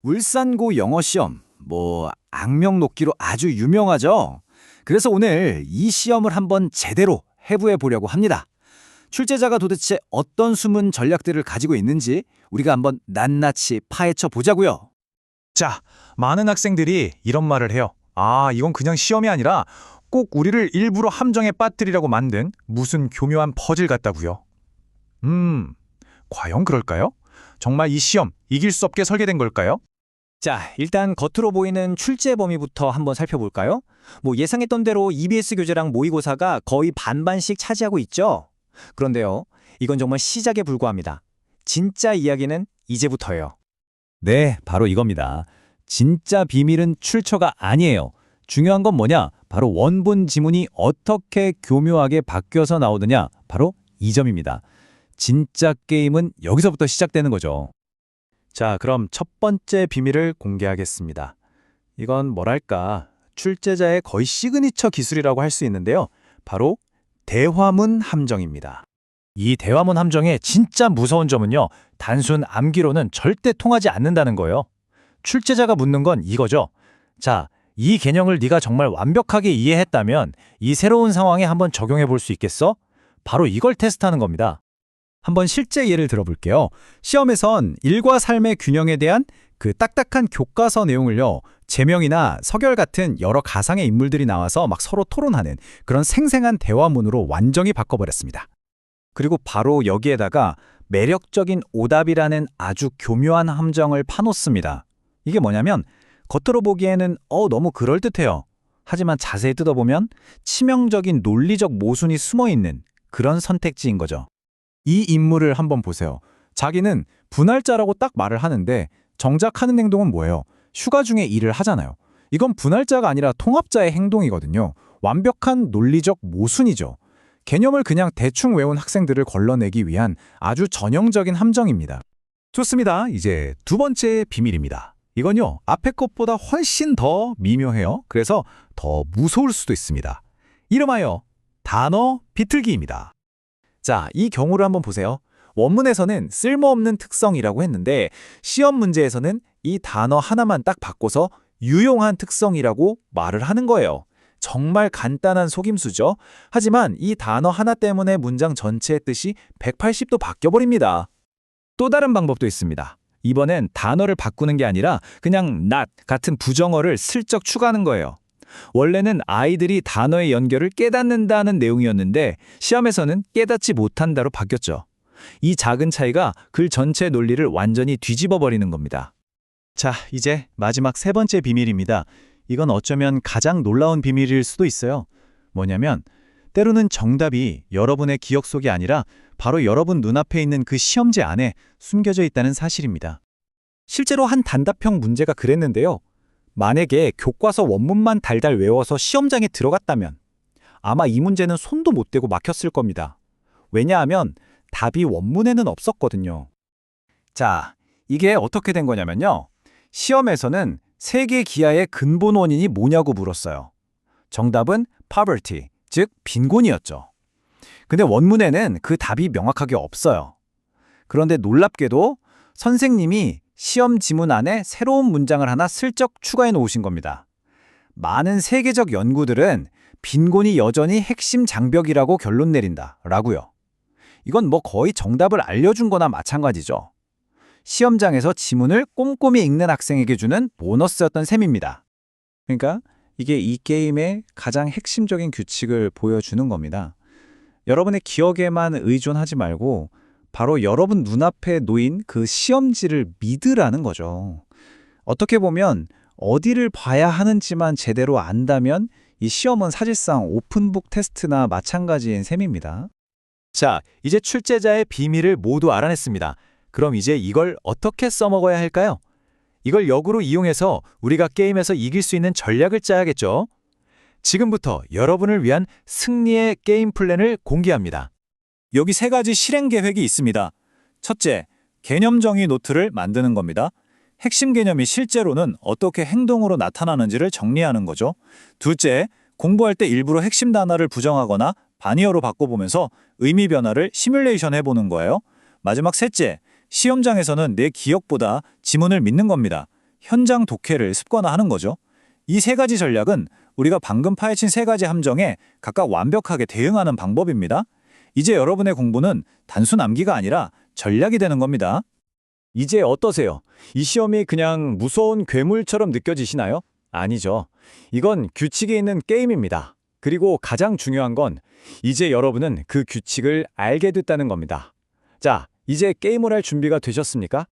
울산고 영어 시험, 악명 놓기로 아주 유명하죠. 그래서 오늘 이 시험을 한번 제대로 해부해 보려고 합니다. 출제자가 도대체 어떤 숨은 전략들을 가지고 있는지 우리가 한번 낱낱이 파헤쳐 보자고요. 자, 많은 학생들이 이런 말을 해요. 아, 이건 그냥 시험이 아니라 꼭 우리를 일부러 함정에 빠뜨리려고 만든 무슨 교묘한 퍼즐 같다고요. 과연 그럴까요? 정말 이 시험 이길 수 없게 설계된 걸까요? 자, 일단 겉으로 보이는 출제 범위부터 한번 살펴볼까요? 예상했던 대로 EBS 교재랑 모의고사가 거의 반반씩 차지하고 있죠? 그런데요, 이건 정말 시작에 불과합니다. 진짜 이야기는 이제부터예요. 네, 바로 이겁니다. 진짜 비밀은 출처가 아니에요. 중요한 건 뭐냐? 바로 원본 지문이 어떻게 교묘하게 바뀌어서 나오느냐? 바로 이 점입니다. 진짜 게임은 여기서부터 시작되는 거죠. 자, 그럼 첫 번째 비밀을 공개하겠습니다. 이건 뭐랄까, 출제자의 거의 시그니처 기술이라고 할 수 있는데요. 바로 대화문 함정입니다. 이 대화문 함정의 진짜 무서운 점은요, 단순 암기로는 절대 통하지 않는다는 거예요. 출제자가 묻는 건 이거죠. 자, 이 개념을 네가 정말 완벽하게 이해했다면 이 새로운 상황에 한번 적용해 볼 수 있겠어? 바로 이걸 테스트하는 겁니다. 한번 실제 예를 들어볼게요. 시험에선 일과 삶의 균형에 대한 그 딱딱한 교과서 내용을요, 제명이나 서결 같은 여러 가상의 인물들이 나와서 막 서로 토론하는 그런 생생한 대화문으로 완전히 바꿔버렸습니다. 그리고 바로 여기에다가 매력적인 오답이라는 아주 교묘한 함정을 파놓습니다. 이게 뭐냐면 겉으로 보기에는 너무 그럴듯해요. 하지만 자세히 뜯어보면 치명적인 논리적 모순이 숨어있는 그런 선택지인 거죠. 이 인물을 한번 보세요. 자기는 분할자라고 딱 말을 하는데 정작 하는 행동은 뭐예요? 휴가 중에 일을 하잖아요. 이건 분할자가 아니라 통합자의 행동이거든요. 완벽한 논리적 모순이죠. 개념을 그냥 대충 외운 학생들을 걸러내기 위한 아주 전형적인 함정입니다. 좋습니다. 이제 두 번째 비밀입니다. 이건요, 앞에 것보다 훨씬 더 미묘해요. 그래서 더 무서울 수도 있습니다. 이름하여 단어 비틀기입니다. 자, 이 경우를 한번 보세요. 원문에서는 쓸모없는 특성이라고 했는데 시험 문제에서는 이 단어 하나만 딱 바꿔서 유용한 특성이라고 말을 하는 거예요. 정말 간단한 속임수죠. 하지만 이 단어 하나 때문에 문장 전체의 뜻이 180도 바뀌어버립니다. 또 다른 방법도 있습니다. 이번엔 단어를 바꾸는 게 아니라 그냥 not 같은 부정어를 슬쩍 추가하는 거예요. 원래는 아이들이 단어의 연결을 깨닫는다는 내용이었는데 시험에서는 깨닫지 못한다로 바뀌었죠. 이 작은 차이가 글 전체 논리를 완전히 뒤집어 버리는 겁니다. 자, 이제 마지막 세 번째 비밀입니다. 이건 어쩌면 가장 놀라운 비밀일 수도 있어요. 뭐냐면 때로는 정답이 여러분의 기억 속이 아니라 바로 여러분 눈앞에 있는 그 시험지 안에 숨겨져 있다는 사실입니다. 실제로 한 단답형 문제가 그랬는데요. 만약에 교과서 원문만 달달 외워서 시험장에 들어갔다면 아마 이 문제는 손도 못 대고 막혔을 겁니다. 왜냐하면 답이 원문에는 없었거든요. 자, 이게 어떻게 된 거냐면요. 시험에서는 세계 기아의 근본 원인이 뭐냐고 물었어요. 정답은 poverty, 즉 빈곤이었죠. 근데 원문에는 그 답이 명확하게 없어요. 그런데 놀랍게도 선생님이 시험 지문 안에 새로운 문장을 하나 슬쩍 추가해 놓으신 겁니다. 많은 세계적 연구들은 빈곤이 여전히 핵심 장벽이라고 결론 내린다 라고요. 이건 거의 정답을 알려준 거나 마찬가지죠. 시험장에서 지문을 꼼꼼히 읽는 학생에게 주는 보너스였던 셈입니다. 그러니까 이게 이 게임의 가장 핵심적인 규칙을 보여주는 겁니다. 여러분의 기억에만 의존하지 말고 바로 여러분 눈앞에 놓인 그 시험지를 믿으라는 거죠. 어떻게 보면 어디를 봐야 하는지만 제대로 안다면 이 시험은 사실상 오픈북 테스트나 마찬가지인 셈입니다. 자, 이제 출제자의 비밀을 모두 알아냈습니다. 그럼 이제 이걸 어떻게 써먹어야 할까요? 이걸 역으로 이용해서 우리가 게임에서 이길 수 있는 전략을 짜야겠죠? 지금부터 여러분을 위한 승리의 게임 플랜을 공개합니다. 여기 세 가지 실행 계획이 있습니다. 첫째, 개념 정의 노트를 만드는 겁니다. 핵심 개념이 실제로는 어떻게 행동으로 나타나는지를 정리하는 거죠. 둘째, 공부할 때 일부러 핵심 단어를 부정하거나 반의어로 바꿔보면서 의미 변화를 시뮬레이션 해보는 거예요. 마지막 셋째, 시험장에서는 내 기억보다 지문을 믿는 겁니다. 현장 독해를 습관화하는 거죠. 이 세 가지 전략은 우리가 방금 파헤친 세 가지 함정에 각각 완벽하게 대응하는 방법입니다. 이제 여러분의 공부는 단순 암기가 아니라 전략이 되는 겁니다. 이제 어떠세요? 이 시험이 그냥 무서운 괴물처럼 느껴지시나요? 아니죠. 이건 규칙이 있는 게임입니다. 그리고 가장 중요한 건 이제 여러분은 그 규칙을 알게 됐다는 겁니다. 자, 이제 게임을 할 준비가 되셨습니까?